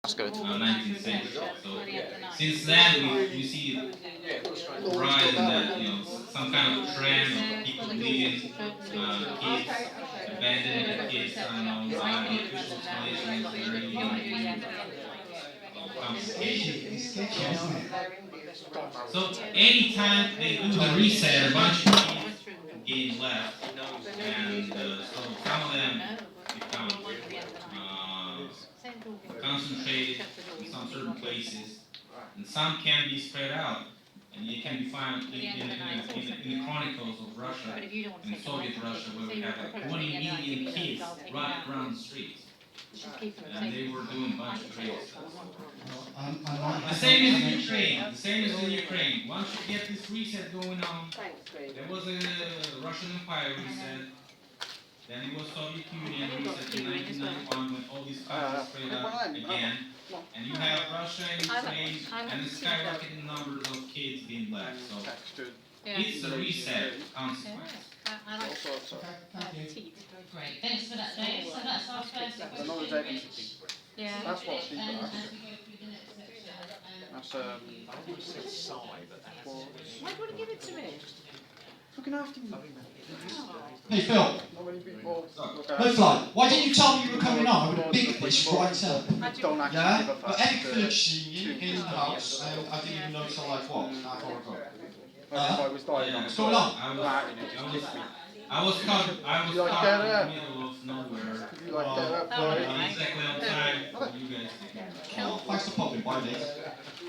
That's good. 19th century. So since then, we see a rise in that, some kind of trend of people leaving kids, abandoning the kids. I don't know why the official explanation is very complicated. It's sketchy, isn't it? So anytime they do the reset, a bunch of kids gain left, and so some of them become concentrated in some certain places, and some can be spread out. And it can be found in the chronicles of Russia, in Soviet Russia, where we have like 20 million kids running around the streets. And they were doing a bunch of crazy stuff. The same as in Ukraine. The same as in Ukraine. Once you get this reset going on, there was a Russian Empire reset. Then it was Soviet Union reset in 1991 when all these countries spread out again. And you have Russia and Ukraine and the skyrocketing numbers of kids being left. So it's a reset consequence. Great, thanks for that, Dave. So that's our first question. Yeah. That's what she And got. as we go through the next section, That's Why do you want to give it to me? looking after you. Hey Phil, Not many people look no after fly. Why didn't you tell me you were coming on? I would have bigged this right up. Don't actually Yeah? give a But fuck. Eric finished seeing you in the house, and I didn't even know till like what? Half 4 o'clock. If I was dying on What's going on? I was caught in the middle of nowhere. You like get up, right? Exactly on time for you guys. Oh, thanks for popping by, mate.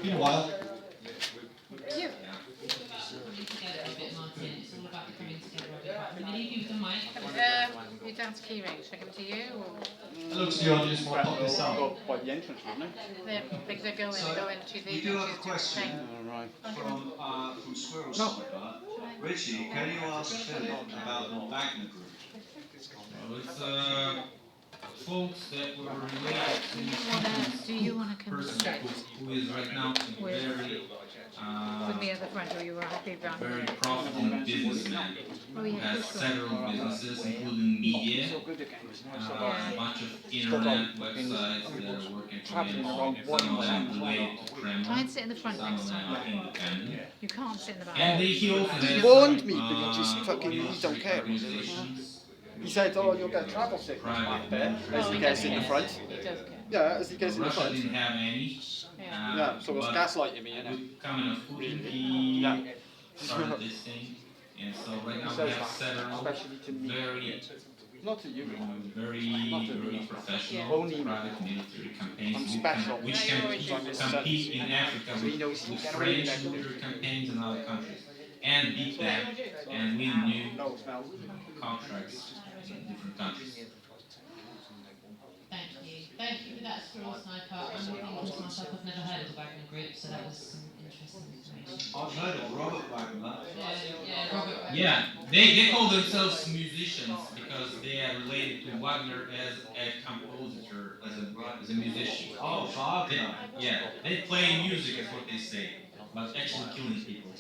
Been a while. You. pulling together a bit, Martin. It's all about coming together a bit. I'm going to leave you with the mic. You're down to key ring. Should I give it to you? Or? Hello to the audience, we'll pop this out. By the entrance, wasn't it? They go into the. We do have a question Right. from Squirrel Sniper. Richie, can you ask Philip about the Wagner Group? Well, it's folks that were related Do you want to to a come person straight who is right now very with me at the front, or you were happy about very it? profitable businessman Oh who yeah, has this one. several businesses, including media, a bunch of internet websites that are working for him, some of them related to Kremlin, Try and sit in the front some next of them time. are independent. You can't sit in the back. And he also has He warned me, but uh, he just fucking, he don't care. organizations, He said, oh, you'll get travel sickness back there, as he gets in the front. He does care. Yeah, as he gets in the Russia front. didn't have any. Yeah. Yeah, so it's but gaslighting me, innit? with coming of Putin, he Yeah. started this thing, and so right now we Says have that, several especially to me. very, Not to you. very professional Only private military I'm campaigns special. which can compete in Africa with French military campaigns in other countries and beat them and win new No, it smells. contracts in different countries. Thank you. Thank you for that, Squirrel Sniper. I'm thinking to myself, I've never heard of the Wagner Group, so that was some interesting information. I've heard of Robert Wagner. Yeah, Robert Wagner. Yeah, they call themselves musicians because they are related to Wagner as a compositor, as a musician. Oh, Wagner. They play music is what they say, but actually killing people.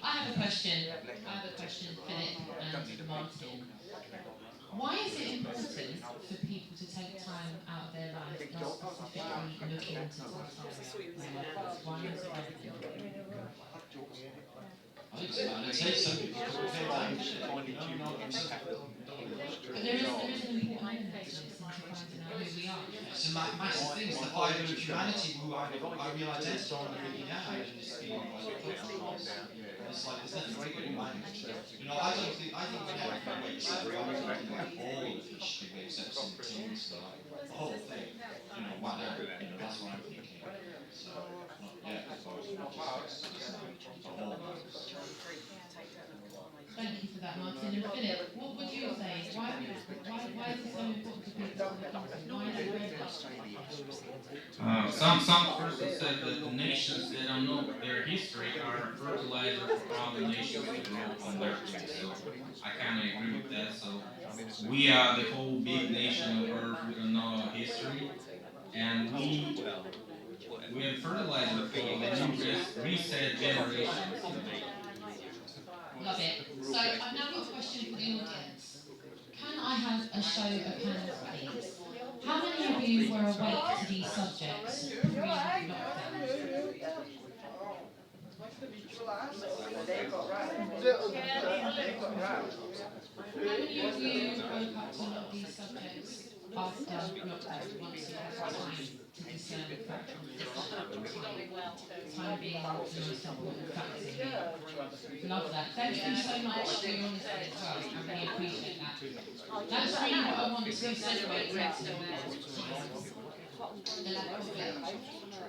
I have a question, Philip and Martin. Why is it important for people to take time out of their life and specifically look into Tata? Why is it important? I think so, and it takes some people to pay that But there is an important element to this into finding out who we are. It's a massive thing, it's the fibre of humanity who I real identity on really now. It's like, there's nothing greater than mine. I think we have to wait all of history except some things, the whole thing, why not? That's what I'm thinking. So, I suppose the whole Thank you for that, Martin. And Philip, what would you say? Why is it so important to people? Why is it relevant? Some person said that the nations that don't know their history are fertilizer for other nations to grow on their trees. So I kind of agree with that. So we are the whole big nation of Earth. We don't know our history, and we have fertilizer for the new reset generations. Love it. So I've now got a question for the audience. Can I have a show of hands, please? How many of you were awake to these subjects pre-lockdown? How many of you woke up to a lot of these subjects after lockdown, once you had time to discern fact from fiction? Time being the most important factor here. Love that. Thank you so much for your honesty as well. I really appreciate that. That's really what I want to celebrate into the lack of it.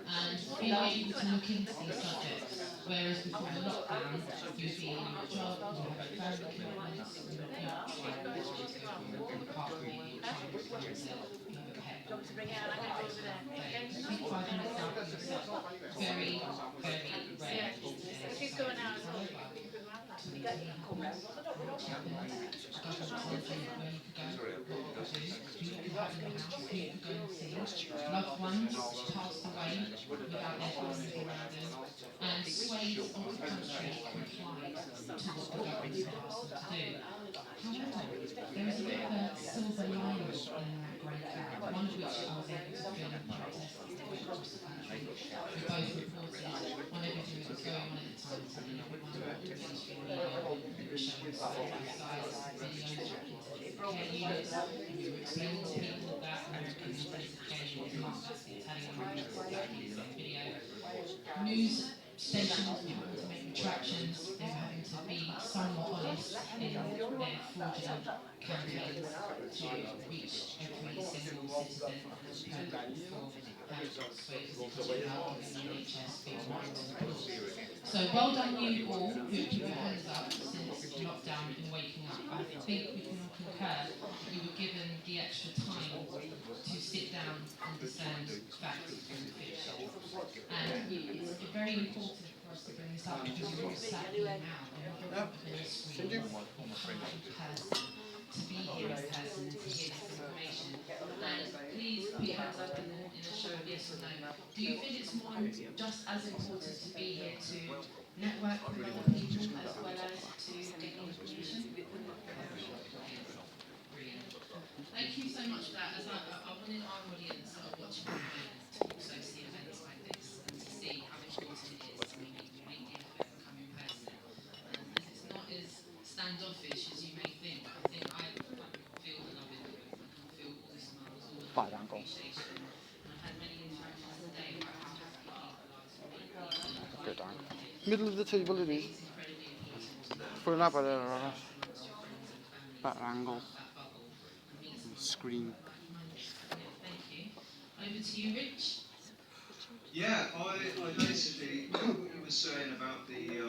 And being able to look into these subjects. Whereas before the lockdown, you'd be in your job, you have your family commitments, you're not trying to go for the park, you're trying to find you have a pet. Take 5 minutes out for yourself. Very, very rare. She's going out as well. Loved ones passed away without their families around them, and swathes of the country complied to what the government asked them to do. However, there is a bit of a silver lining in that grey cloud, one of which I was able to film protests across the country. We both reported on everything that was going on at the time, so everyone on the mainstream media were showing size videos of care units, and we were explaining to people that American intensive care units aren't actually telling them it's exactly the same video. News stations were having to make retractions, they were having to be somewhat honest in their fraudulent campaigns to reach every single citizen as we've heard before, and sway position out in the NHS being right to the polls. So well done you all who put your hands up since lockdown and waking up. I think we can all concur that you were given the extra time to sit down and discern fact from fiction. And it's very important for us to bring this up because you're all sat here now and you're not on a screen, you can't in person, to be here in person and to hear this information. And please put your hands up in a show of yes or no. Do you feel it's more just as important to be here to network with other people as well as to get information? Brilliant. Thank you so much for that. As I wanted our audience that are watching at home to also see events like this and to see how important it is to maybe make the effort and come in person. As it's not as standoffish as you may think, I think I feel the love in the room. I can feel all the smiles, all the appreciation. And I've had many interactions today about how happy people are to meet people. Good time. Middle of the table it is. It's incredibly important. Put it up there. Better angle. Screen. Thank you. Over to you, Rich. Yeah, I basically, what you were saying about the,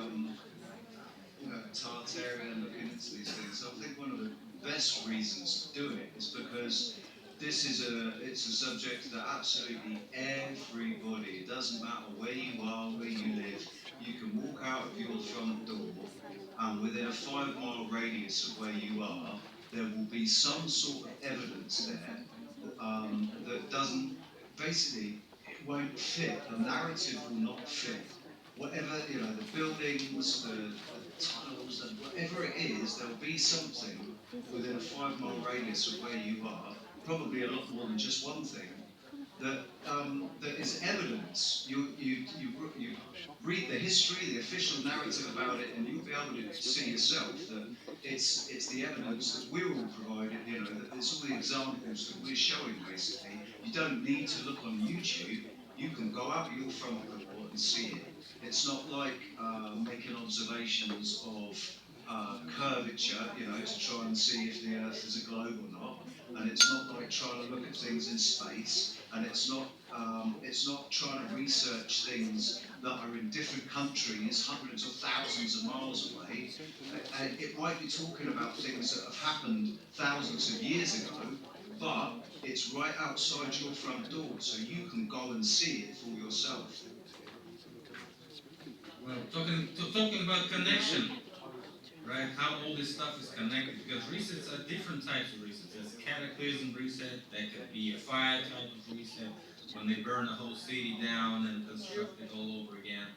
Tartarian looking into these things, I think one of the best reasons to do it is because it's a subject that absolutely everybody, it doesn't matter where you are, where you live, you can walk out of your front door and within a 5-mile radius of where you are, there will be some sort of evidence there that doesn't, basically, it won't fit, the narrative will not fit. Whatever, the buildings, the tunnels, and whatever it is, there'll be something within a 5-mile radius of where you are, probably a lot more than just one thing, that is evidence. You read the history, the official narrative about it, and you'll be able to see yourself that it's the evidence that we're all provided, that it's all the examples that we're showing, basically. You don't need to look on YouTube. You can go out your front door and see it. It's not like making observations of curvature, to try and see if the Earth is a globe or not. And it's not like trying to look at things in space, and it's not trying to research things that are in different countries, hundreds of thousands of miles away. It might be talking about things that have happened thousands of years ago, but it's right outside your front door, so you can go and see it for yourself. Well, talking about connection, right? How all this stuff is connected, because resets are different types of resets. There's a cataclysm reset, that could be a fire type of reset, when they burn a whole city down and construct it all over again.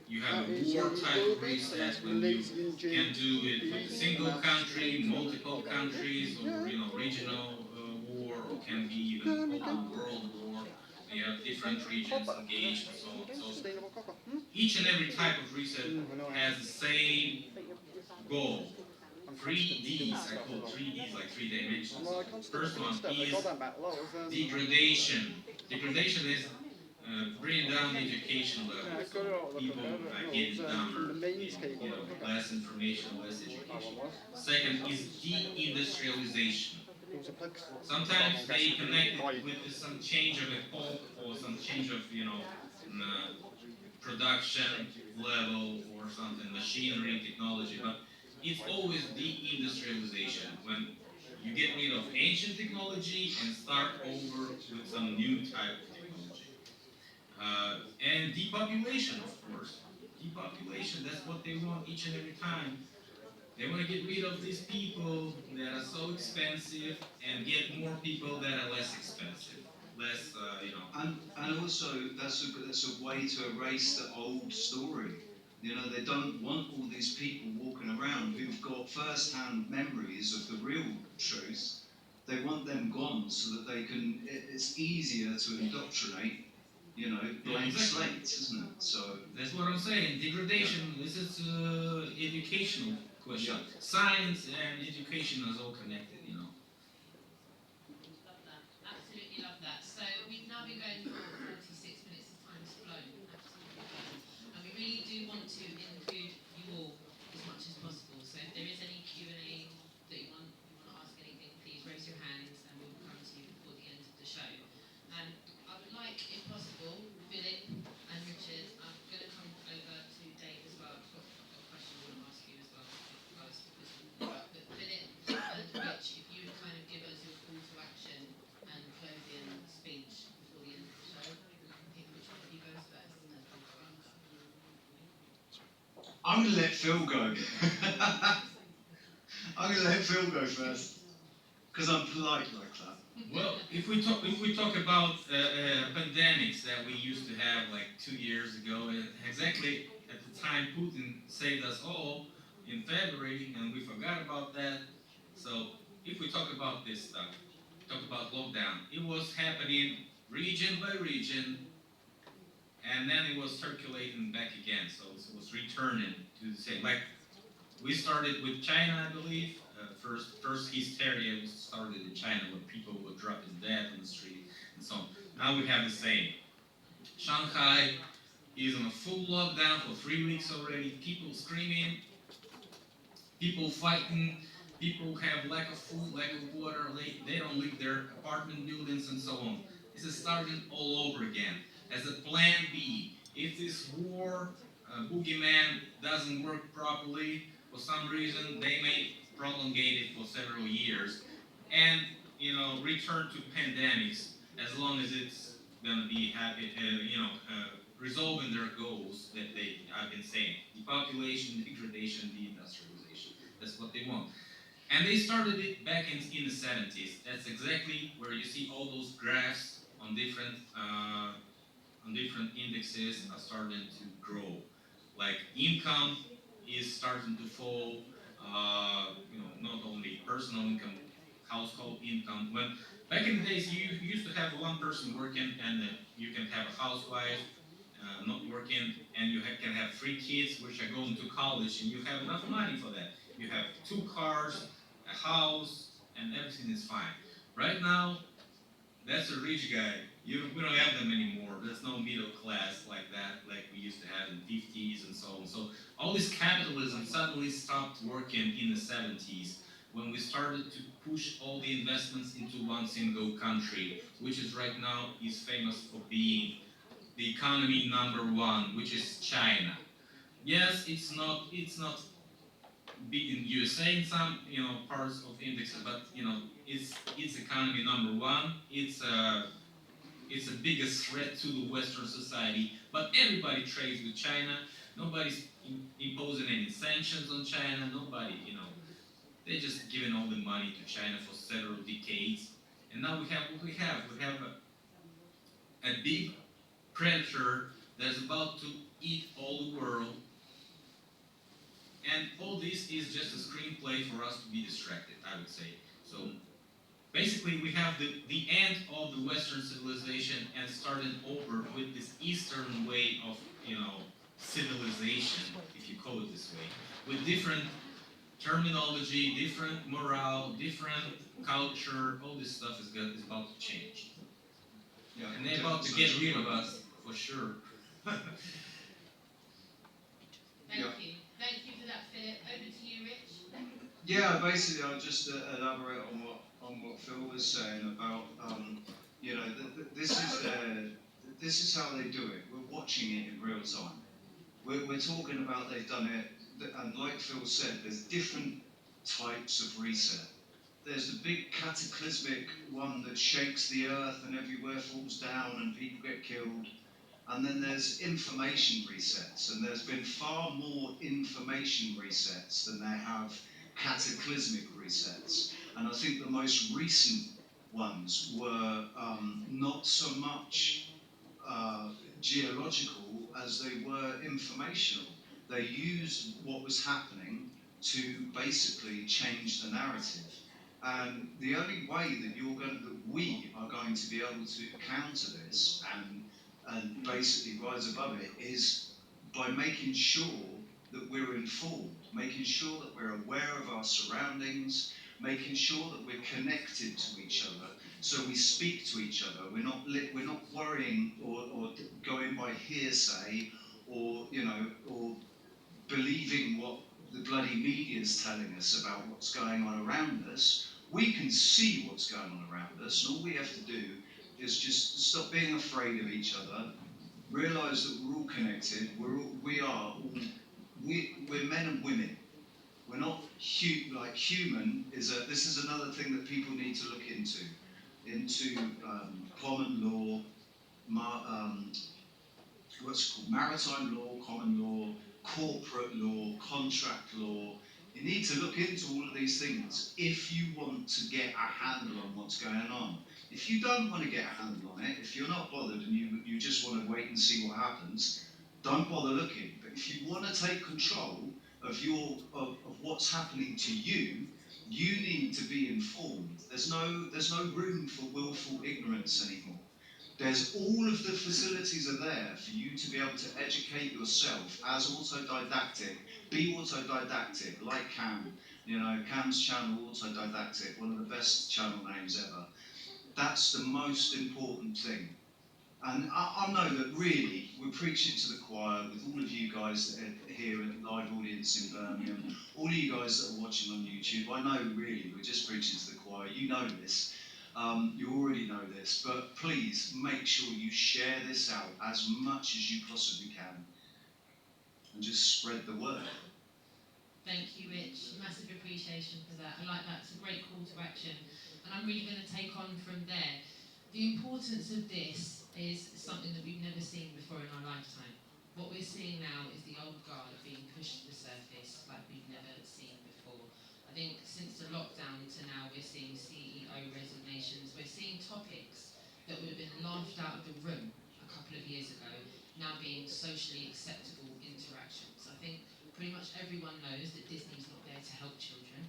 You have a war type of reset, when you can do it with a single country, multiple countries, or regional war, or can be even whole world war. You have different regions engaged and so on. So each and every type of reset has the same goal. 3Ds, I call 3Ds like 3 dimensions. First one is degradation. Degradation is bringing down the education level. So people are getting dumber, less information, less education. Second is deindustrialization. Sometimes they connect it with some change of epoch or some change of, production level or something, machinery, technology, but it's always deindustrialization when you get rid of ancient technology and start over with some new type of technology. And depopulation, of course. Depopulation, that's what they want each and every time. They want to get rid of these people that are so expensive and get more people that are less expensive. Less, And also, that's a way to erase the old story. They don't want all these people walking around who've got first-hand memories of the real truth. They want them gone so that it's easier to indoctrinate, blank slates, isn't it? So that's what I'm saying. Degradation. This is educational question. Science and education is all connected. Love that. Absolutely love that. So we've now been going for 46 minutes. The time's flown. Absolutely flown. And we really do want to include you all as much as possible. So if there is any Q&A that you want to ask anything, please raise your hands and we'll come to you before the end of the show. And I would like, if possible, Philip and Richard, I'm going to come over to Dave as well. I've got a question I want to ask you as well, guys. But Philip and Rich, if you would kind of give us your call to action and closing speech before the end of the show. I can pick which one of you goes first and then we'll go after. I'm going to let Phil go. I'm going to let Phil go first because I'm polite like that. Well, if we talk about pandemics that we used to have like 2 years ago, exactly at the time Putin saved us all in February, and we forgot about that. So if we talk about this stuff, talk about lockdown, it was happening region by region, and then it was circulating back again. So it was returning to the same. Like we started with China, I believe. First hysteria was started in China when people were dropping dead on the street and so on. Now we have the same. Shanghai is on a full lockdown for 3 weeks already. People screaming, people fighting, people have lack of food, lack of water, they don't leave their apartment buildings and so on. This is starting all over again. As a plan B, if this war, boogeyman doesn't work properly, for some reason, they may prolongate it for several years and, return to pandemics as long as it's going to be happy, resolving their goals that I've been saying. Depopulation, degradation, deindustrialization. That's what they want. And they started it back in the 70s. That's exactly where you see all those graphs on different indexes are starting to grow. Like income is starting to fall, not only personal income, household income. When back in the days, you used to have one person working, and you can have a housewife not working, and you can have 3 kids which are going to college, and you have enough money for that. You have 2 cars, a house, and everything is fine. Right now, that's a rich guy. We don't have them anymore. There's no middle class like that, like we used to have in the 50s and so on. So all this capitalism suddenly stopped working in the 70s when we started to push all the investments into one single country, which is right now is famous for being the economy #1, which is China. Yes, it's not big in USA in some parts of indexes, but it's economy #1. It's the biggest threat to the Western society. But everybody trades with China. Nobody's imposing any sanctions on China. Nobody, they're just giving all the money to China for several decades. And now we have what we have. We have a big predator that's about to eat all the world. And all this is just a screenplay for us to be distracted, I would say. So basically we have the end of the Western civilization and started over with this Eastern way of, civilization, if you call it this way, with different terminology, different morale, different culture. All this stuff is about to change. Yeah, And they're about to get rid of us, for sure. Thank you. Thank you for that, Philip. Over to you, Rich. Yeah, basically, I'll just elaborate on what Phil was saying about, this is how they do it. We're watching it in real time. We're talking about they've done it, and like Phil said, there's different types of reset. There's the big cataclysmic one that shakes the earth and everywhere falls down and people get killed. And then there's information resets, and there's been far more information resets than there have cataclysmic resets. And I think the most recent ones were not so much geological as they were informational. They used what was happening to basically change the narrative. And the only way that we are going to be able to counter this and basically rise above it is by making sure that we're informed, making sure that we're aware of our surroundings, making sure that we're connected to each other, so we speak to each other. We're not worrying or going by hearsay or believing what the bloody media is telling us about what's going on around us. We can see what's going on around us, and all we have to do is just stop being afraid of each other, realise that we're all connected. We're men and women. We're not human. This is another thing that people need to look into common law, what's called maritime law, common law, corporate law, contract law. You need to look into all of these things if you want to get a handle on what's going on. If you don't want to get a handle on it, if you're not bothered and you just want to wait and see what happens, don't bother looking. But if you want to take control of what's happening to you, you need to be informed. There's no room for willful ignorance anymore. There's all of the facilities are there for you to be able to educate yourself as autodidactic. Be autodidactic, like Cam. Cam's channel, Autodidactic, one of the best channel names ever. That's the most important thing. And I know that really we're preaching to the choir with all of you guys that are here in the live audience in Birmingham, all of you guys that are watching on YouTube. I know really we're just preaching to the choir. You know this. You already know this. But please make sure you share this out as much as you possibly can. And just spread the word. Thank you, Rich. Massive appreciation for that. I like that. It's a great call to action. And I'm really going to take on from there. The importance of this is something that we've never seen before in our lifetime. What we're seeing now is the old guard being pushed to the surface like we've never seen before. I think since the lockdown to now, we're seeing CEO resignations. We're seeing topics that would have been laughed out of the room a couple of years ago now being socially acceptable interactions. I think pretty much everyone knows that Disney's not there to help children.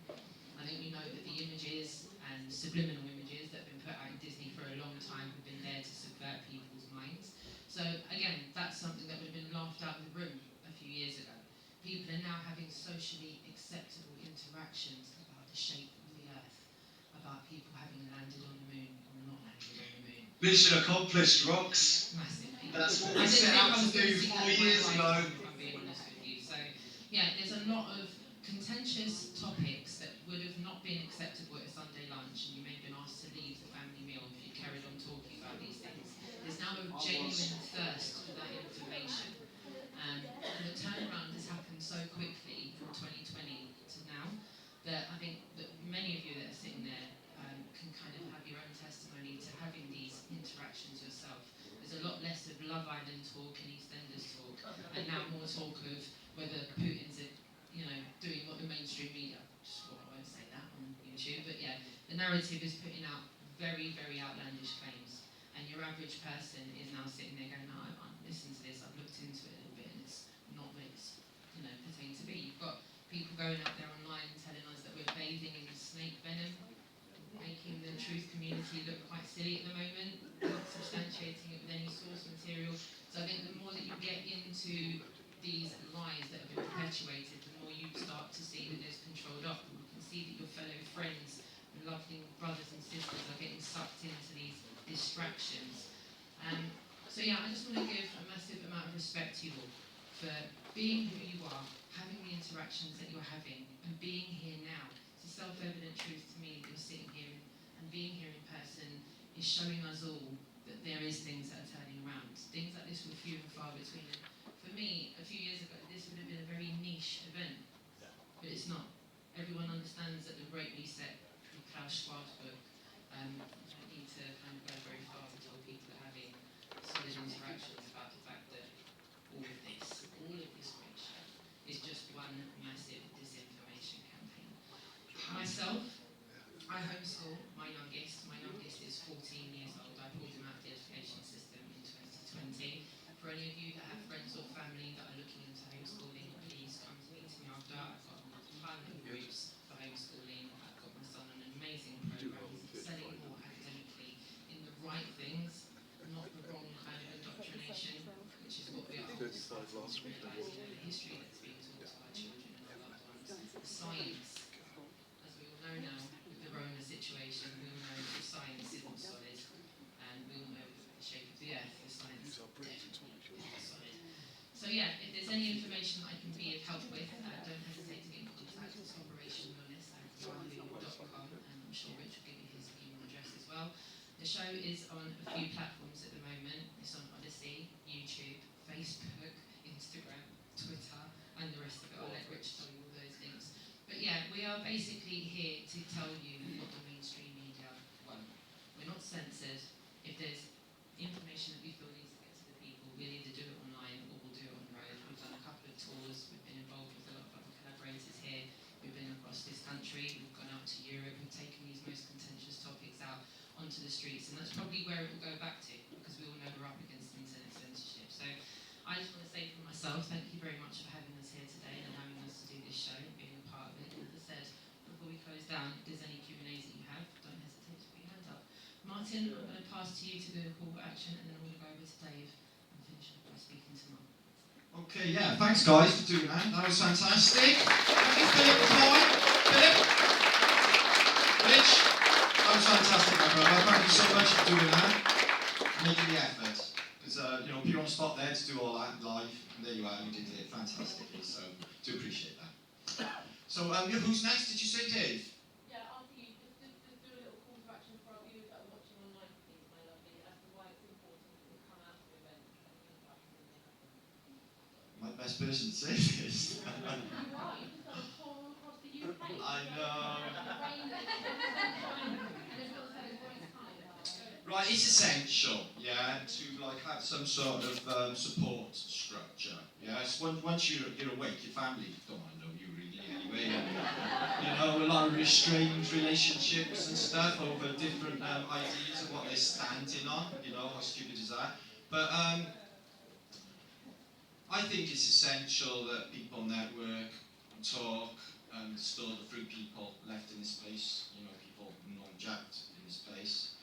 I think we know that the images and subliminal images that have been put out in Disney for a long time have been there to subvert people's minds. So again, that's something that would have been laughed out of the room a few years ago. People are now having socially acceptable interactions about the shape of the earth, about people having landed on the moon or not landed on the moon. Mission accomplished, rocks. Massive. That's what we set out to do 4 years ago. I'm being honest with you. So yeah, there's a lot of contentious topics that would have not been acceptable at a Sunday lunch, and you may have been asked to leave the family meal if you carried on talking about these things. There's now a genuine thirst for that information. And the turnaround has happened so quickly from 2020 to now that I think that many of you that are sitting there can kind of have your own testimony to having these interactions yourself. There's a lot less of Love Island talk and EastEnders talk, and now more talk of whether Putin's doing what the mainstream media, I won't say that on YouTube, but yeah, the narrative is putting out very, very outlandish claims, and your average person is now sitting there going, no, I've listened to this, I've looked into it a little bit, and it's not what it's pertained to be. You've got people going out there online telling us that we're bathing in snake venom. making the truth community look quite silly at the moment, not substantiating it with any source material. So I think the more that you get into these lies that have been perpetuated, the more you start to see that there's controlled up. You can see that your fellow friends and loving brothers and sisters are getting sucked into these distractions. So yeah, I just want to give a massive amount of respect to you all for being who you are, having the interactions that you're having, and being here now. It's a self-evident truth to me that you're sitting here and being here in person is showing us all that there is things that are turning around. Things like this were few and far between. For me, a few years ago, this would have been a very niche event, but it's not. Everyone understands that the Great Reset, the Klaus Schwab's book, I don't need to kind of go very far to tell people that having solid interactions about the fact that all of this great shit is just one massive disinformation campaign. Myself, I homeschool my youngest. My youngest is 14 years old. I pulled him out of the education system in 2020. For any of you that have friends or family that are looking into homeschooling, please come to me after. I've got a ton of groups for homeschooling. I've got my son on an amazing program. He's excelling more academically in the right things, not the wrong kind of indoctrination, which is what we are realising in the history that's being taught to our children and our loved ones. The science, as we all know now, with the Rona situation, we all know that the science isn't solid, and we all know the shape of the earth, the science definitely isn't solid. So yeah, if there's any information I can be of help with, don't hesitate to get in contact. It's Operation Wellness at yahoo.com, and I'm sure Rich will give you his email address as well. The show is on a few platforms at the moment. It's on Odyssey, YouTube, Facebook, Instagram, Twitter, and the rest of it. I'll let Rich tell you all those links. But yeah, we are basically here to tell you what the mainstream media won't. We're not censored. If there's information that we feel needs to get to the people, we'll either do it online or we'll do it on the road. We've done a couple of tours. We've been involved with a lot of other collaborators here. We've been across this country. We've gone out to Europe. We've taken these most contentious topics out onto the streets, and that's probably where it will go back to, because we all know we're up against internet censorship. So I just want to say for myself, thank you very much for having us here today and allowing us to do this show and being a part of it. And as I said, before we close down, if there's any Q&As that you have, don't hesitate to put your hand up. Martin, I'm going to pass to you to do the call to action, and then I'm going to go over to Dave and finish up by speaking to Mark. Okay, yeah, thanks guys for doing that. That was fantastic. Thank you, Philip. Philip. Rich. That was fantastic, my brother. Thank you so much for doing that. Making the effort. Because, you know, you're on the spot there to do all that live. And there you are, you did it fantastically. So, do appreciate that. So, who's next? Did you say Dave? Yeah, after you, just do a little call to action for our viewers that are watching online, please, my lovely, as to why it's important to come out to events and meet up when they happen. My best person to say this. You are, you just got a tour across the UK. I know. Right, it's essential, yeah, to like have some sort of support structure. Yes, once you're awake, your family don't want to know you really anyway. You know, a lot of restrained relationships and stuff over different ideas of what they're standing on. You know, how stupid is that? But I think it's essential that people network and talk, and still the three people left in this place. You know, people non-jacked in this place.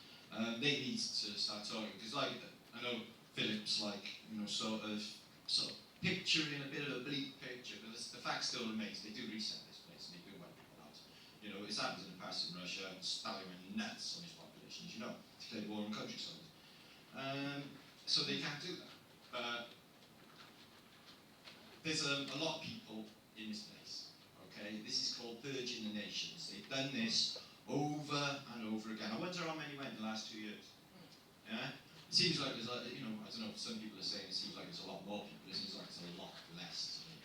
They need to start talking, because like, I know Philip's like, you know, sort of picturing a bit of a bleak picture, but the fact still remains, they do reset this place and they do wipe people out. You know, it's happened in the past in Russia, Stalin went nuts on his population, as you know, declared war on countryside. So they can't do that. There's a lot of people in this place, okay? This is called purging the nations. They've done this over and over again. I wonder how many went in the last 2 years. Yeah? It seems like there's, you know, I don't know, some people are saying it seems like there's a lot more people. It seems like it's a lot less to me.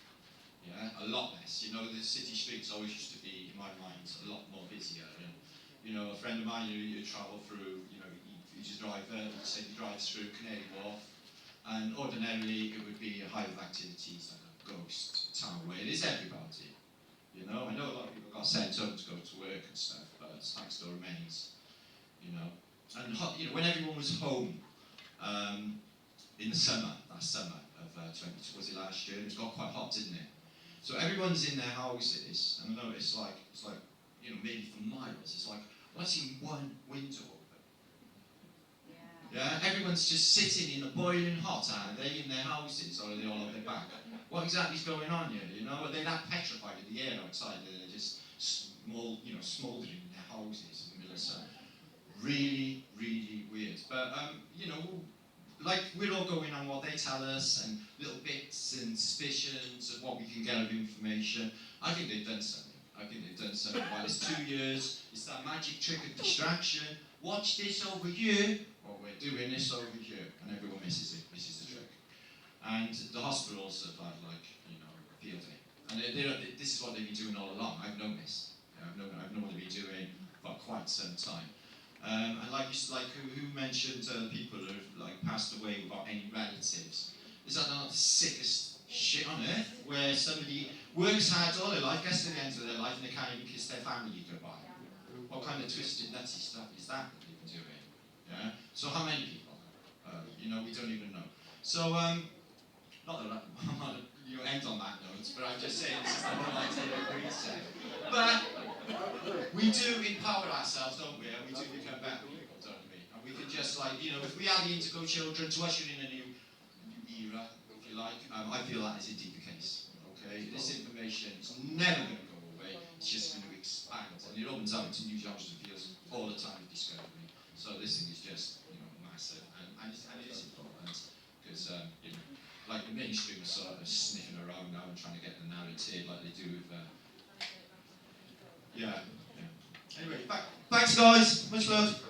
Yeah? A lot less. You know, the city streets always used to be, in my mind, a lot more busier. And, you know, a friend of mine who travel through, you know, he just drives through Canary Wharf, and ordinarily it would be a hive of activities, like a ghost town where it is everybody. You know, I know a lot of people got sent home to go to work and stuff, but the fact still remains. You know, and you know, when everyone was home in the summer, last summer of was it last year? It got quite hot, didn't it? So everyone's in their houses, and I know it's like you know, maybe for miles. It's like I've not seen one window open. Yeah, everyone's just sitting in the boiling hot, are they, in their houses, or are they all on their back? What exactly is going on here, you know? Are they that petrified of the air outside that they're just smouldering in their houses in the middle of summer? Really, really weird. But, you know, like, we're all going on what they tell us, and little bits and suspicions of what we can get of information. I think they've done something. Well, it's 2 years, it's that magic trick of distraction. Watch this over here, or we're doing this over here, and everyone misses it, misses the trick. And the hospitals have had, like, you know, a field day. And this is what they've been doing all along. I've known this. I've known what they've been doing for quite some time. And who mentioned people who have like passed away without any relatives? Is that not the sickest shit on earth? Where somebody works hard all their life, gets to the end of their life, and they can't even kiss their family goodbye. What kind of twisted, nutty stuff is that they've been doing? Yeah. So how many people? You know, we don't even know. So not that I'm not end on that note, but I'm just saying this is the whole idea of reset. But we do empower ourselves, don't we? And we do become better people, don't we? And we can just, like, you know, if we are the Indigo children to usher in a new era, if you like, I feel that is indeed the case. Okay? This information is never going to go away, it's just going to expand. And it opens up to new genres and fields all the time of discovery. So this thing is just, you know, massive. And it is important, because, you know, like the mainstream are sort of sniffing around now and trying to get the narrative like they do with, yeah. Anyway, thanks guys, much love. So,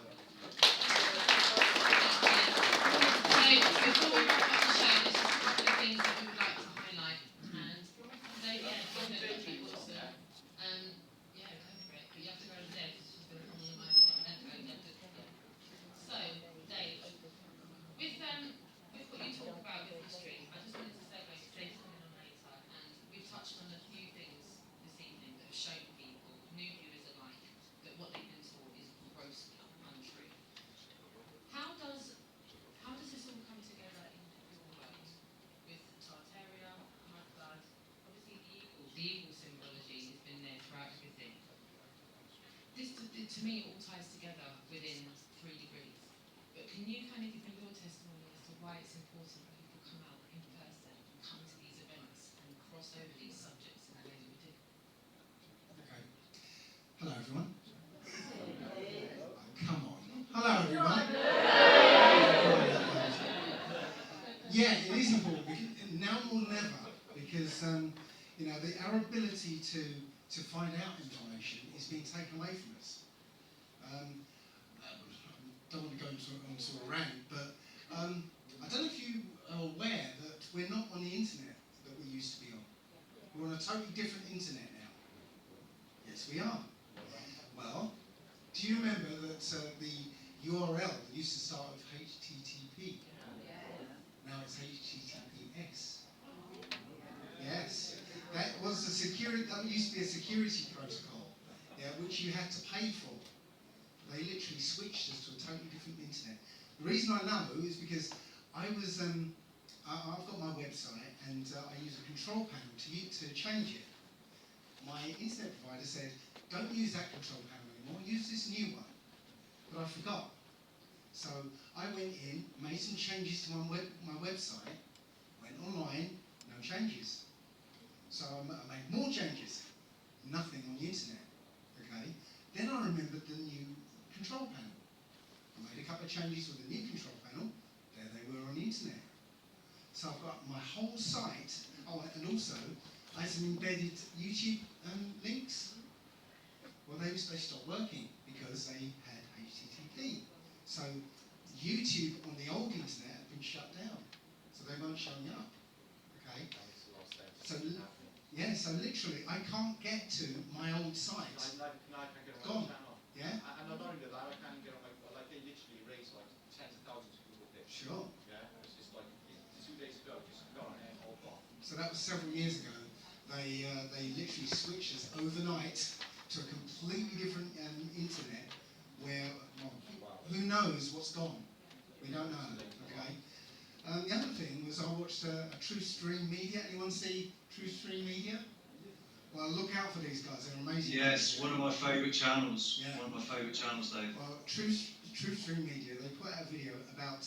before we wrap up the show, there's just a couple of things that we would like to highlight. And Dave, yeah, I don't know if you want to, yeah, go for it. But you have to go to Dave, because she's going to come on the mic. So, Dave, with what you talk about with history, I just wanted to segue to Dave's coming on later, and we've touched on a few things this evening that have shown people, new viewers alike, that what they've been taught is grossly untrue. How does this all come together in your world with Tartaria, Mudblood, obviously the eagle symbology has been there throughout everything. This, to me, all ties together within 3 degrees. But can you kind of give me your testimony as to why it's important that people come out in person and come to these events and cross over these subjects in the way that we do? Okay. Hello, everyone. Come on. Hello, everyone. Yeah, it is important, because now more than ever, because you know, our ability to find out information is being taken away from us. I don't want to go onto a rant, but I don't know if you are aware that we're not on the internet that we used to be on. We're on a totally different internet now. Yes, we are. Well, do you remember that the URL used to start with HTTP? Now it's HTTPS. Yes, that was that used to be a security protocol, yeah, which you had to pay for. They literally switched us to a totally different internet. The reason I know is because I've got my website, and I use a control panel to change it. My internet provider said, don't use that control panel anymore, use this new one. But I forgot. So I went in, made some changes to my website, went online, no changes. So I made more changes, nothing on the internet. Okay. Then I remembered the new control panel. I made a couple of changes with the new control panel, there they were on the internet. So I've got my whole site, oh, and also I had some embedded YouTube links. Well, they stopped working because they had HTTP. So YouTube on the old internet had been shut down. So they weren't showing up. Okay? So, yeah, so literally I can't get to my old site. Gone. Yeah? And not only that, I can't get on my, like, they literally raise like tens of thousands of people there. Sure. Yeah? It's just like 2 days ago, just gone and all gone. So that was several years ago. They literally switched us overnight to a completely different internet where, well, who knows what's gone? We don't know, okay? The other thing was I watched a True Stream Media. Anyone see True Stream Media? Well, look out for these guys. They're amazing. Yes, one of my favourite channels. Yeah. One of my favourite channels, Dave. Well, Truth Through Media, they put out a video about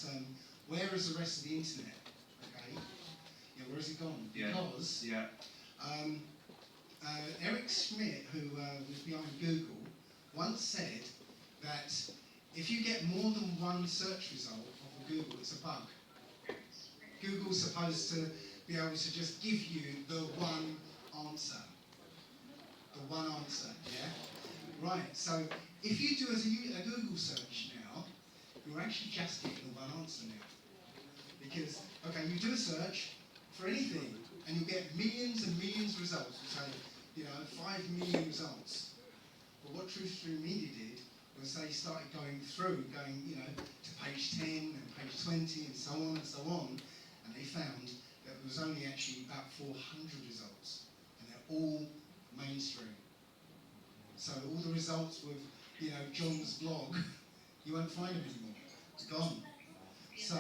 where is the rest of the internet? Okay. Yeah, where has it gone? Yeah. Because Yeah. Eric Schmidt, who was behind Google, once said that if you get more than one search result off of Google, it's a bug. Google's supposed to be able to just give you the one answer. The one answer, yeah? Right, so if you do a Google search now, you're actually just getting the one answer now. Because, okay, you do a search for anything, and you'll get millions and millions of results. Say, 5 million results. But what Truth Through Media did was they started going to page 10 and page 20 and so on and so on, and they found that there was only actually about 400 results, and they're all mainstream. So all the results with, John's blog, you won't find them anymore. It's gone. So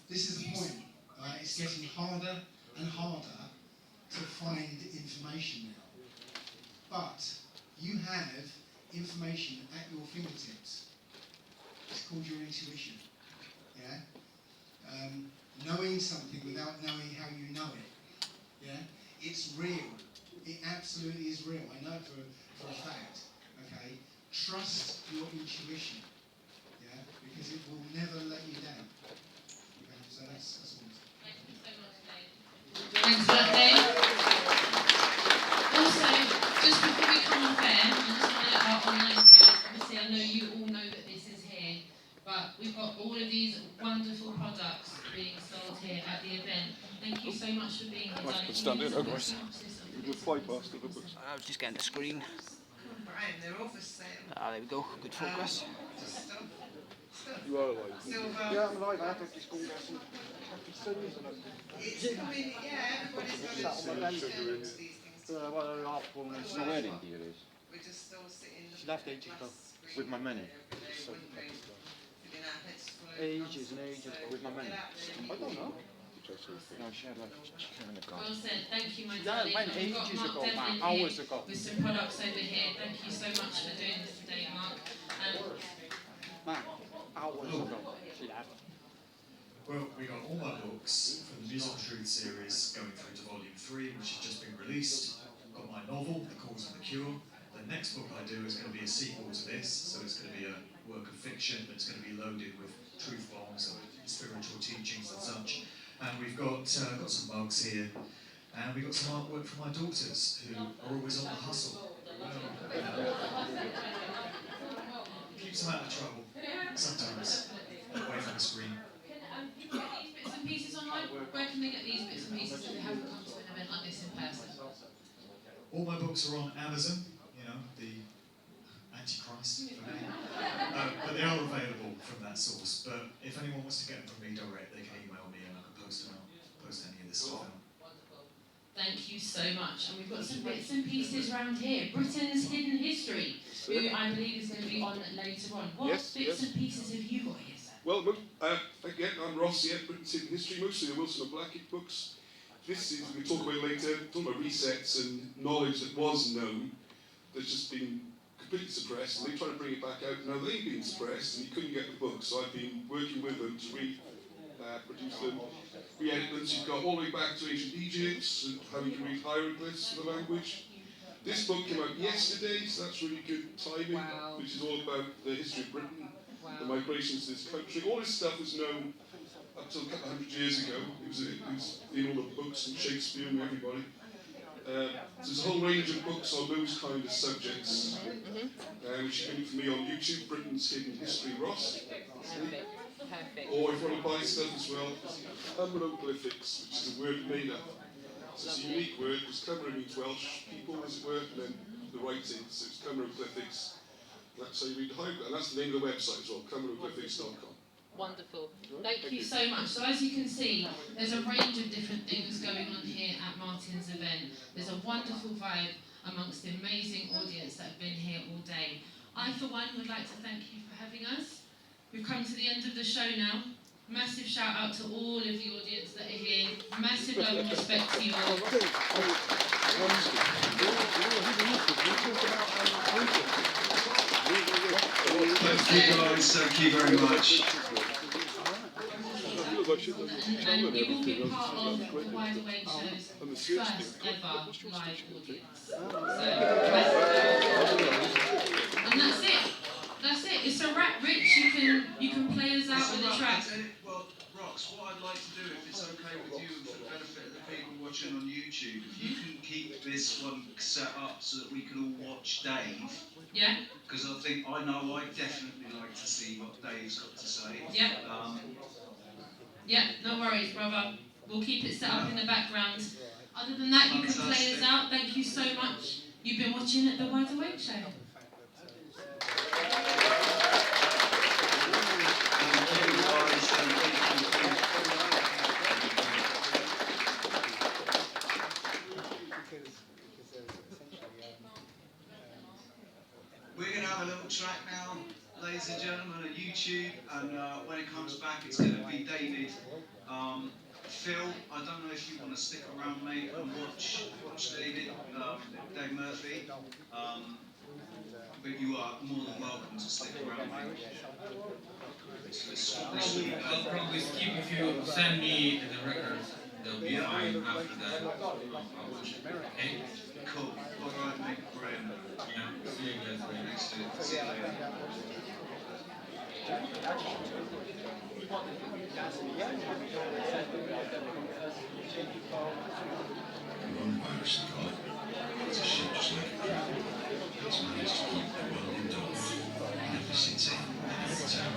this is the point. It's getting harder and harder to find information now. But you have information at your fingertips. It's called your intuition. Yeah? Knowing something without knowing how you know it. Yeah? It's real. It absolutely is real. I know it for a fact. Okay? Trust your intuition. Yeah? Because it will never let you down. Okay? So that's all. Thank you so much, Dave. Thanks for that, Dave. Also, just before we come off air, I just want to let our online viewers, obviously I know you all know that this is here, but we've got all of these wonderful products being sold here at the event. Thank you so much for being here. Nice to stand in, guys. We'll fly past the books. I was just getting the screen. Brian, they're all for sale. There we go. Good focus. Stuff. You are alive. Silver. Yeah, I'm alive. I have to just go and get some happy studies and It's coming, yeah, everybody's got Sat on it. my These belly. things. well, I'm half one and Well, wedding. We're just all sitting She left ages ago with my money. So- Ages and ages with my money. I don't know. No, she had like chicken and a Well said. Thank you, my Yeah, darling. went We've got ages Mark ago, Devlin man, here hours ago. with some products over here. Thank you so much for doing this today, Mark. Man, hours ago. She had. Well, we got all my books from the Musical Truth series going through to volume 3, which has just been released. Got my novel, The Cause and the Cure. The next book I do is going to be a sequel to this, so it's going to be a work of fiction that's going to be loaded with truth bombs and spiritual teachings and such. And we've got some mugs here, and we've got some artwork from my daughters, who are always on the hustle. Keeps them out of trouble, sometimes, away from the screen. These bits and pieces online, where can they get these bits and pieces if they haven't come to an event like this in person? All my books are on Amazon, the Antichrist for me. But they are available from that source. But if anyone wants to get them from me direct, they can email me and I can post any of this stuff out. Wonderful. Thank you so much. And we've got some bits and pieces around here. Britain's Hidden History, who I believe is going to be on later on. What bits and pieces have you got here, sir? Well, again, I'm Ross here, Britain's Hidden History, mostly the Wilson and Blackett books. This is, we'll talk about later, talking about resets and knowledge that was known, that's just been completely suppressed, and they try to bring it back out. Now, they've been suppressed, and you couldn't get the books, so I've been working with them to produce them, re-edit them. So you've got all the way back to ancient Egypt, and how you can read hieroglyphs for the language. This book came out yesterday, so that's really good timing, which is all about the history of Britain, the migrations to this country. All this stuff was known up till a couple hundred years ago. It was in all the books and Shakespeare and everybody. So there's a whole range of books on those kind of subjects, which you can look for me on YouTube, Britain's Hidden History Ross. Perfect. Or if you want to buy stuff as well, Cumberoglyphics, which is a word made up. So it's a unique word, because Cumber means Welsh people, as it were, and then the writing, so it's Cumberoglyphics. That's how you read the hieroglyph, and that's the name of the website as well, Cumberoglyphics.com. Wonderful. Thank you so much. So as you can see, there's a range of different things going on here at Martin's event. There's a wonderful vibe amongst the amazing audience that have been here all day. I, for one, would like to thank you for having us. We've come to the end of the show now. Massive shout out to all of the audience that are here. Massive love and respect to you all. Thank you guys, thank you very much. And you will be part of the Wide Awake Show's first ever live audience. And that's it. That's it. It's a wrap, Rich. You can play us out with a track. Well, Rox, what I'd like to do, if it's okay with you and for the benefit of the people watching on YouTube, if you can keep this one set up so that we can all watch Dave. Yeah. Because I know I'd definitely like to see what Dave's got to say. Yeah. Yeah, no worries, brother. We'll keep it set up in the background. Other than that, you can play us out. Thank you so much. You've been watching at the Wide Awake Show. We're going to have a little track now, ladies and gentlemen, on YouTube, and when it comes back, it's going to be David. Phil, I don't know if you want to stick around, mate, and watch David, Dave Murphy, but you are more than welcome to stick around, mate. I'll probably skip if you send me the records. They'll be fine after that. I'll watch it. Okay? Cool. All right, mate. Brilliant. Yeah. See you guys later. Thanks, dude. See you later. Coronavirus thought it's a ship just like a craft. It's managed to keep the world indoors and efficiency in every town.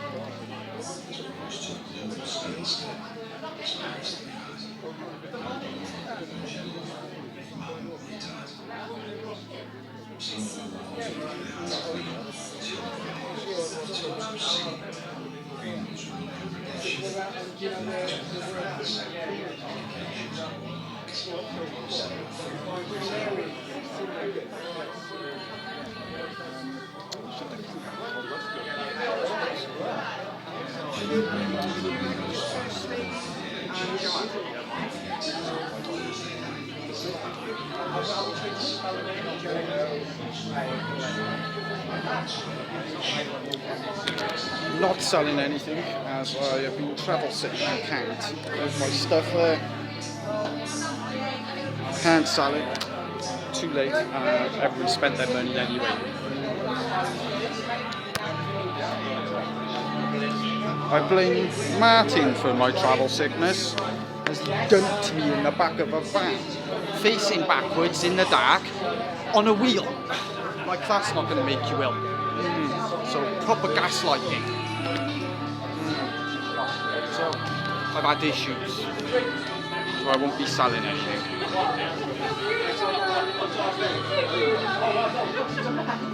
It's brought to a global standstill as far as the eye. Not only functional, human retard. Some of the walls are their hands clean, terrifying, the total sea. Criminals run congregation, friends, occasions of one Not selling anything, as I have been travel sick and can't. There's my stuff there. Can't sell it. Too late. Everyone spent their money anyway. I blame Martin for my travel sickness. Has dumped me in the back of a van, facing backwards in the dark, on a wheel. Like that's not going to make you ill. So proper gaslighting. So I've had issues. So I won't be selling anything.